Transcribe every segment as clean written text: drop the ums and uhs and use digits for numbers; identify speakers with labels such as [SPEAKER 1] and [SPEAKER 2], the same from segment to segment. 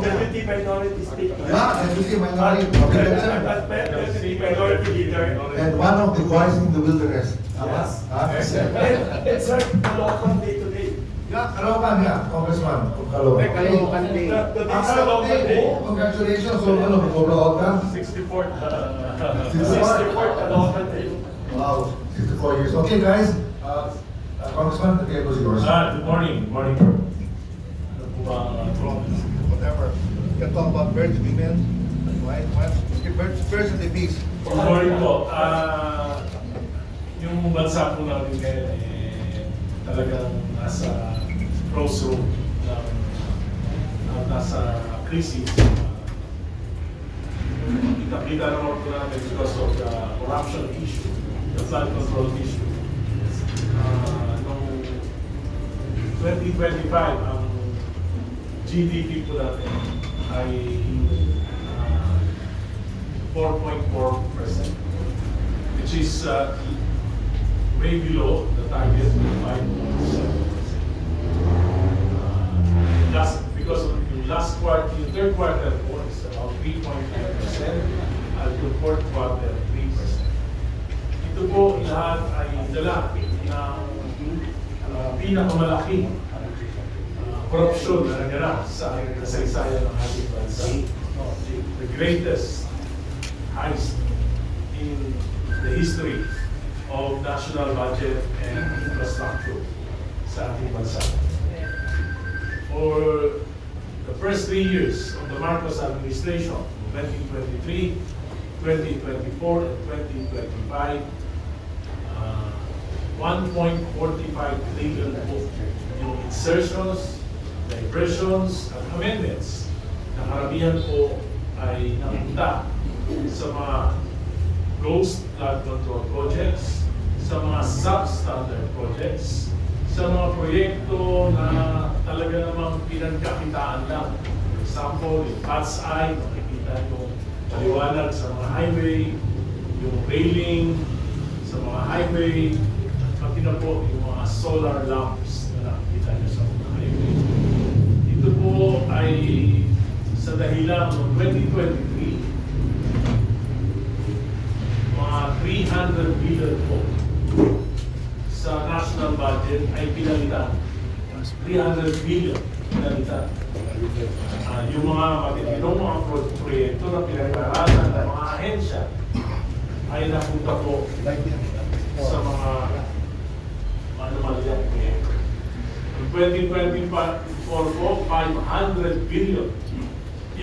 [SPEAKER 1] Deputy Minority Speaker.
[SPEAKER 2] Deputy Minority
[SPEAKER 1] Minority Leader.
[SPEAKER 2] and one of the voice in the wilderness.
[SPEAKER 1] Yes.
[SPEAKER 2] Yes.
[SPEAKER 1] And sir, Caloocan Day today.
[SPEAKER 2] Caloocan, Congressman. Caloocan.
[SPEAKER 3] Caloocan Day.
[SPEAKER 1] The day's
[SPEAKER 2] Caloocan
[SPEAKER 1] Caloocan
[SPEAKER 2] Day.
[SPEAKER 1] Day.
[SPEAKER 2] Congratulations. So, overall ka?
[SPEAKER 1] 64th
[SPEAKER 2] 64th
[SPEAKER 1] Caloocan Day.
[SPEAKER 2] Wow, 64 years. Okay, guys. Congressman, the table is yours.
[SPEAKER 4] Good morning. Morning.
[SPEAKER 2] Whatever. You can talk about birds, women, right? Birds and the bees.
[SPEAKER 4] Good morning po. Yung bansa po natin ngayon talagang nasa crossroad ng nasa crisis. Kita naman po natin because of the corruption issue, the flood control issue. Noong 2025, ang GDP po natin ay 4.4%, which is way below the target of 5.7%. Just because of the last quarter, the third quarter was about 3.9%, at the fourth quarter, 3%. Ito po lahat ay dala ng pinakamalaking korupsyon na nangyara sa kasaysayan ng ating bansa. The greatest heist in the history of national budget and infrastructure sa ating bansa. For the first 3 years of the Marcos administration, 2023, 2024, and 2025, 1.45 trillion po yung insertions, diversions, at amendments na karamihan po ay napunta sa mga ghost flood control projects, sa mga substandard projects, sa mga proyekto na talaga namang pinagkakitaan lang. For example, yung Cat's Eye, makikita yung maliwanag sa mga highway, yung railing sa mga highway, at pati na po yung mga solar lamps na nakikita nyo sa mga highway. Ito po ay sa dahilan ng 2023, mga 300 billion po sa national budget ay pinalitan. 300 billion pinalitan. Yung mga matitinong mga proyekto na pinag-aralan ng mga ahensya ay napunta po sa mga anomalyang proyekto. Noong 2024 po, 500 billion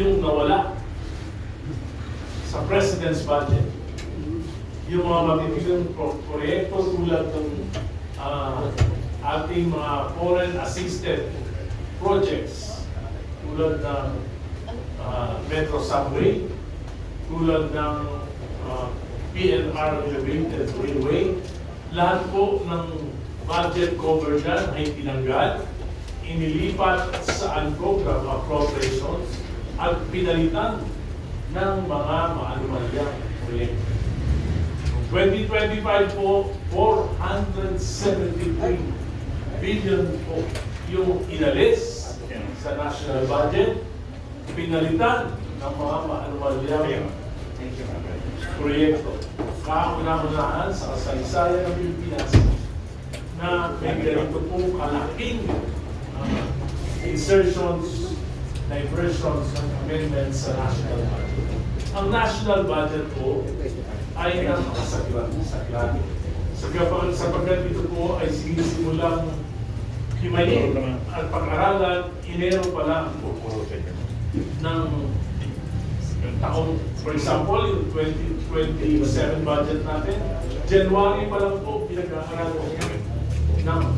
[SPEAKER 4] yung nawala sa President's budget. Yung mga matitinong proyekto tulad ng ating mga foreign assisted projects tulad ng Metro Subway, tulad ng PNR Elevated Railway, lahat po ng budget cover dyan ay tinanggal, inilipat sa unprogram appropriations at pinalitan ng mga maanumalyang proyekto. 2025 po, 473 billion po yung inalis sa national budget, pinalitan ng mga maanumalyang proyekto. Kauna-unahan sa kasaysayan ng Pilipinas na may ganito pong kalaking insertions, diversions, and amendments sa national budget. Ang national budget po ay napakasaklat. Sapagkat ito po ay sinisimulang himayin at pag-aralan, Enero pa lang ng taon. For example, yung 2027 budget natin, January pa lang po pinag-aaralan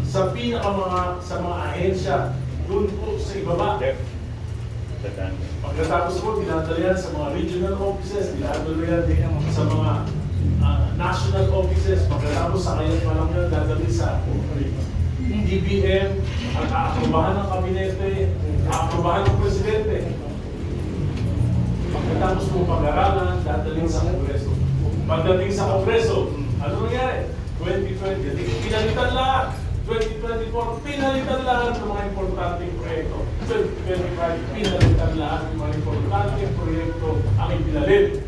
[SPEAKER 4] sa mga ahensya, doon po sa ibaba. Pagkatapos po, dinadala yan sa mga regional offices, dinadala yan sa mga national offices. Pagkatapos sa kaya pa lang yan, dadali sa DBM, at aaprobahan ng kabinete, aaprobahan ng presidente. Pagkatapos po pag-aralan, dadalhin sa Kongreso. Pagdating sa Kongreso, ano nangyari? 2020, pinalitan lahat. 2024, pinalitan lahat ng mga importanteng proyekto. 2025, pinalitan lahat ng mga importanteng proyekto ang ipinalit.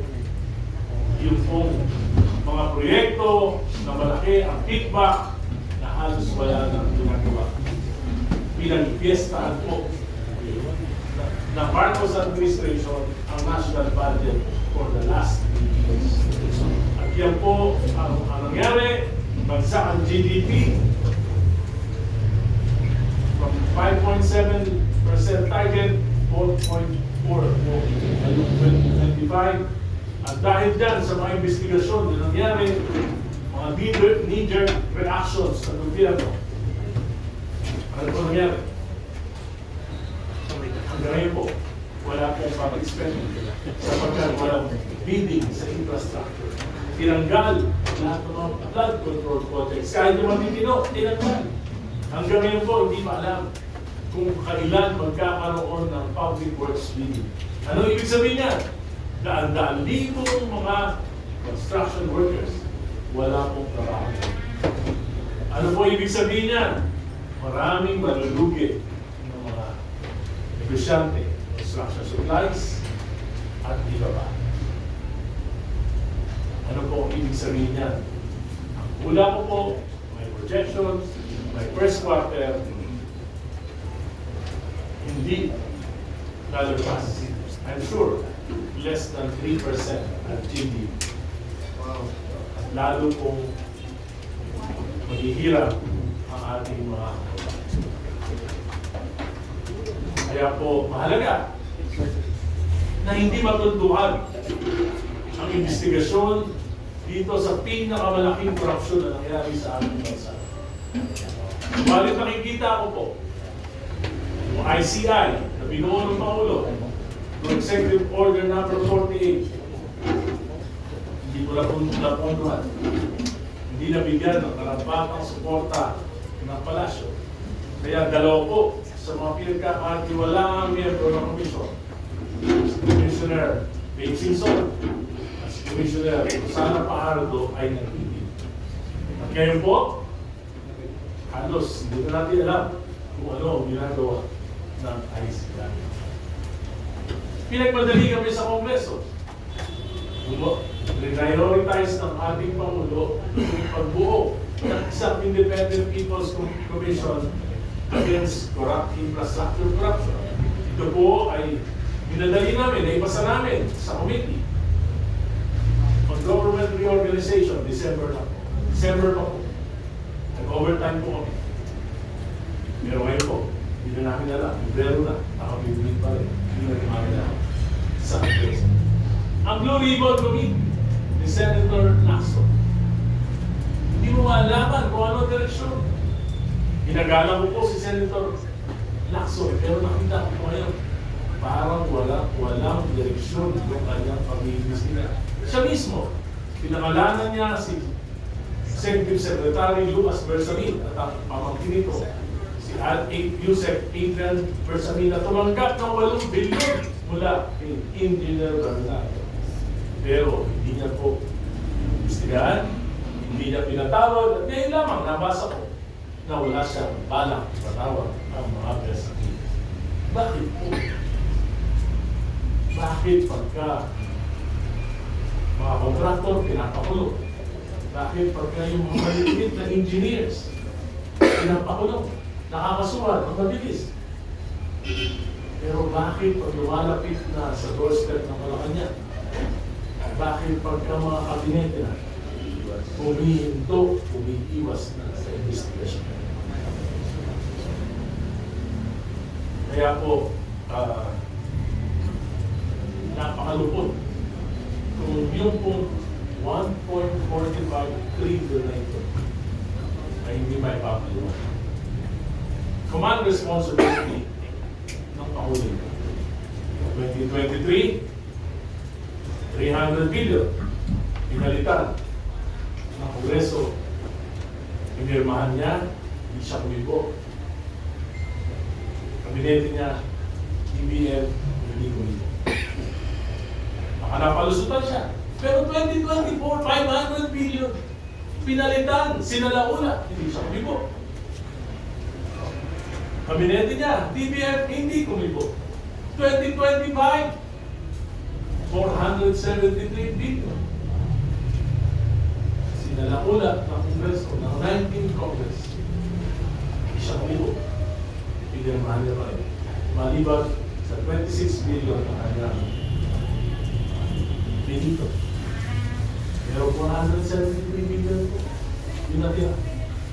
[SPEAKER 4] Yung pong mga proyekto na malaki ang kickback na halos wala nang ginagawa. Pinag-fiestahan po ng Marcos administration ang national budget for the last 3 years. At yan po ang nangyari, bagsak ang GDP from 5.7% target, 4.4 po ngayong 2025. At dahil dyan sa mga investigasyon na nangyari, mga knee-jerk reactions ng gobyerno, ano po nangyari? Hanggang ngayon po, wala pong public spending sapagkat walang bidding sa infrastructure. Tinanggal lahat ng mga flood control projects. Kahit yung matitino, tinanggal. Hanggang ngayon po, hindi pa alam kung kailan magkakaroon ng public works bidding. Ano ibig sabihin niya? Daan-daan libong mga construction workers, wala pong trabaho. Ano po ibig sabihin niya? Maraming malulugi ng mga negosyante, construction supplies, at iba pa. Ano po ibig sabihin niya? Ang hula ko po, may projections, may first quarter, hindi lalabas. I'm sure, less than 3% at GDP.
[SPEAKER 2] Wow.
[SPEAKER 4] At lalo pong maghihirap ang ating mga kaya po mahalaga na hindi matunduhan ang investigasyon dito sa pinakamalaking korupsyon na nangyari sa ating bansa. Subalit nakikita ko po yung ICI na binuo ng Pangulo, yung Executive Order number 48, hindi ko na napunduhan. Hindi nabigyan ng karampatang suporta ng palasyo. Kaya dalawa po sa mga pinagkakatiwalaang miyembro ng komisyon, si Commissioner Babe Simpson at si Commissioner Rosana Pajardo ay nagtitig. At ngayon po, halos hindi na natin alam kung ano ang ginagawa ng ICI. Pinagmadali kami sa Kongreso. Prioritize ng ating Pangulo yung pagbuo ng isang Independent People's Commission against infrastructure corruption. Ito po ay binadali namin, naipasa namin sa committee on government reorganization, December na po. December pa po. Nag-overtime po kami. Pero ngayon po, hindi na namin alam. Pero na, nakabibig pa rin. Hindi na namin alam sa Kongreso. Ang Blue Ribbon Committee ni Senator Lacson. Hindi mo malaman kung ano direksyon. Ginagala ko po si Senator Lacson, pero nakita ko ngayon, parang walang direksyon yung kanyang pag-iimbestiga. Siya mismo, pinangalanan niya si Executive Secretary Lucas Bersamin at ang pamangkin nito, si Yusek Adrian Bersamin na tumanggap ng 8 bilyon mula kay Engineer Bernardo. Pero hindi niya po imbestigahan, hindi niya pinatawag, at ngayon lamang nabasa ko na wala siyang balak ipatawag ang mga Bersamin. Bakit po? Bakit pagka mga kontraktor pinapakulong? Bakit pagka yung mga maliliit na engineers pinapakulong? Nakakasuhan, ang mabilis. Pero bakit pag lumalapit na sa doorstep ng Malacanang? Bakit pagka mga kabinete na humihinto, umiiwas na sa investigasyon? Kaya po, napakalupot kung yung pong 1.45 trillion na ito ay hindi may papaluwa. Command responsibility ng Pangulo. 2023, 300 billion pinalitan ng Kongreso. Pinirmahan niya, hindi siya kumibo. Kabinete niya, DBM, hindi kumibo. Baka napalusutan siya. Pero 2024, 500 billion pinalitan, sinalauna, hindi siya kumibo. Kabinete niya, TBF, hindi kumibo. 2025, 473 billion. Sinalaulat ng Kongreso ng 19th Congress. Isang libo. Pinirmahan niya pa rin. Maliban sa 26 billion na kanyang binito. Pero 473 billion po. Yun natira.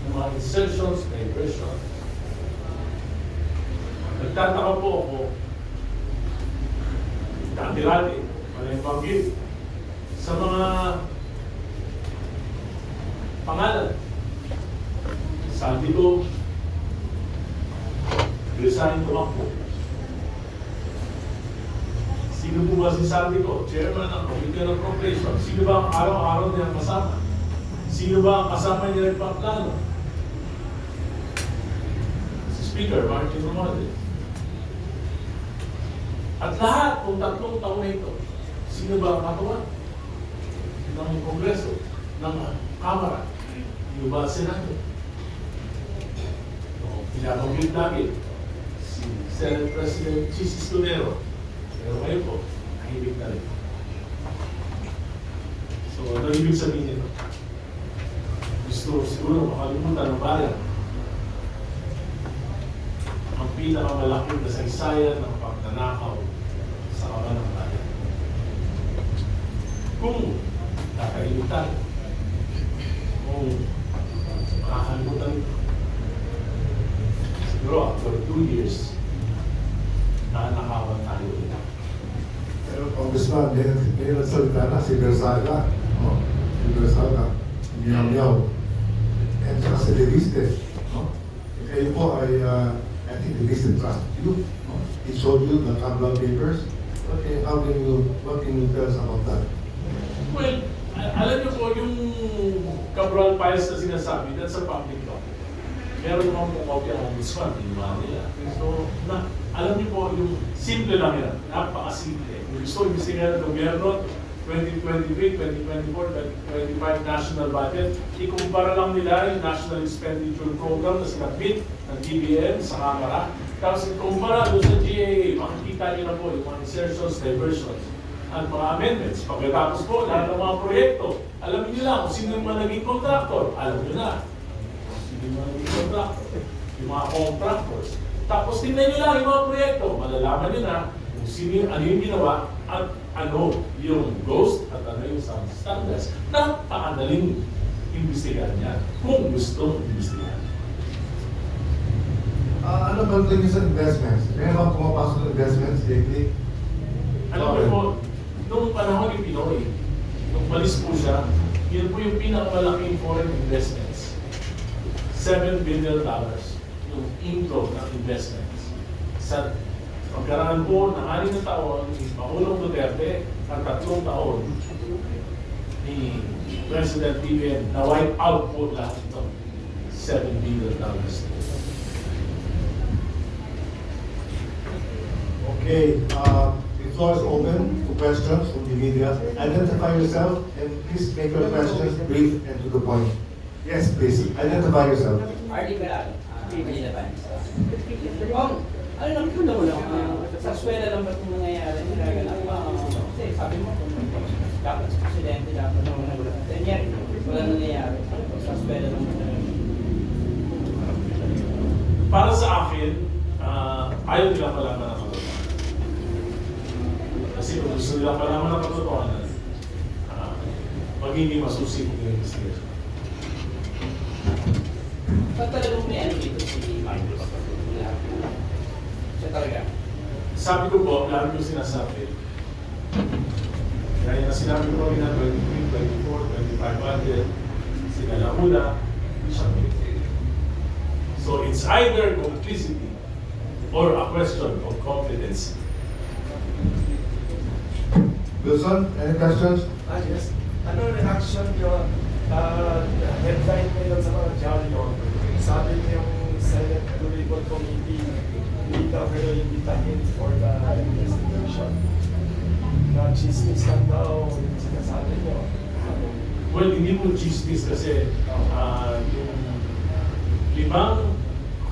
[SPEAKER 4] Ng mga insertions, diversion. Nagtataka po ako, dati-dati, malimbanggit sa mga pangalan. Saldico, Grisahin tumakbo. Sino po ba si Saldico? Chairman ng Committee on Appropriation. Sino ba ang araw-araw niya kasama? Sino ba ang kasama niya nagpaplano? Si Speaker Martin Romualdez. At lahat ng 3 taon na ito, sino ba ang katuwa ng Kongreso, ng Kamara, sino ba ang Senado? Pinabanggit lagi si Senate President Chis Escudero, pero ngayon po, nahibig na rin. So, ano ibig sabihin nito? Gusto siguro makalimutan ng bayan ang pinakamalaking kasaysayan ng pagnanakaw sa kaban ng bayan. Kung kakalimutan, kung makakalimutan ito, siguro after 2 years, nanakawan tayo ulit.
[SPEAKER 2] Pero Congressman, may nagsalita na si Bersaga. Si Bersaga, miyaw-miyaw. And saka si Deliste. Kayo po ay, I think Deliste trust you. He showed you the Kablan papers. What can you tell us about that?
[SPEAKER 4] Well, alam niyo po, yung Cabral files na sinasabi, that's a public document. Meron naman po kopya ng ombudsman, inuha nila. So, alam niyo po, yung simple lang yan, napakasimple. Kung gusto imbestigahan ng gobyerno, 2023, 2024, 2025 national budget, ikumpara lang nila yung National Expenditure Program na sinabit ng DBM sa Kamara. Tapos ikumpara doon sa GAA, makikita niyo na po yung mga insertions, diversions, at mga amendments. Pagkatapos po, lahat ng mga proyekto, alam niyo lang kung sino yung mga naging contractor, alam niyo na. Sino yung mga naging contractor, yung mga contractors. Tapos tingnan niyo lang yung mga proyekto, malalaman niyo na kung sino yung, ano yung ginawa, at ano yung ghost at ano yung sound standards. Napakadaling imbestigahan niya kung gusto imbestigahan.
[SPEAKER 2] Ano ba tingin sa investments? Meron bang pumapasok ng investments lately?
[SPEAKER 4] Alam mo po, nung panahon ni Pinoy, nung malis po siya, yun po yung pinakamalaking foreign investments. $7 billion yung inflow ng investments. Sa pagkaraan po ng 6 na taon ni Pangulong Duterte at 3 taon ni President BBM na wipe out po lahat ito. $7 billion.
[SPEAKER 2] Okay, the floor is open to questions from the media. Identify yourself and please make your questions brief and to the point. Yes, please. Identify yourself.
[SPEAKER 3] RD Peralta, Manila Times. Ano lang ito mo lang, sa eskwela lang ba itong nangyayari? Kasi sabi mo, dapat sa presidente, dapat naman nagulat. Yan, wala nangyayari. Sa eskwela lang ba?
[SPEAKER 4] Para sa akin, ayaw nila malaman ang katotohanan. Kasi kung gusto nila malaman ang katotohanan, magiging masusi kung yung investigation.
[SPEAKER 3] Ba't talagang may ano dito si Michael? Siya talaga?
[SPEAKER 4] Sabi ko po, lalo yung sinasabi, kaya na sinabi ko rin na 23, 24, 25 budget, sinalauna, siya military. So it's either complicity or a question of confidence.
[SPEAKER 2] Wilson, any questions?
[SPEAKER 1] Yes. Ano reaction nyo? Headline ngayon sa mga diaryo, sabi niyo yung Senate Durable Committee, hindi daw kayo imbitahin for the investigation. Na chismis lang daw yung sinasabi nyo.
[SPEAKER 4] Well, hindi mo chismis kasi yung 5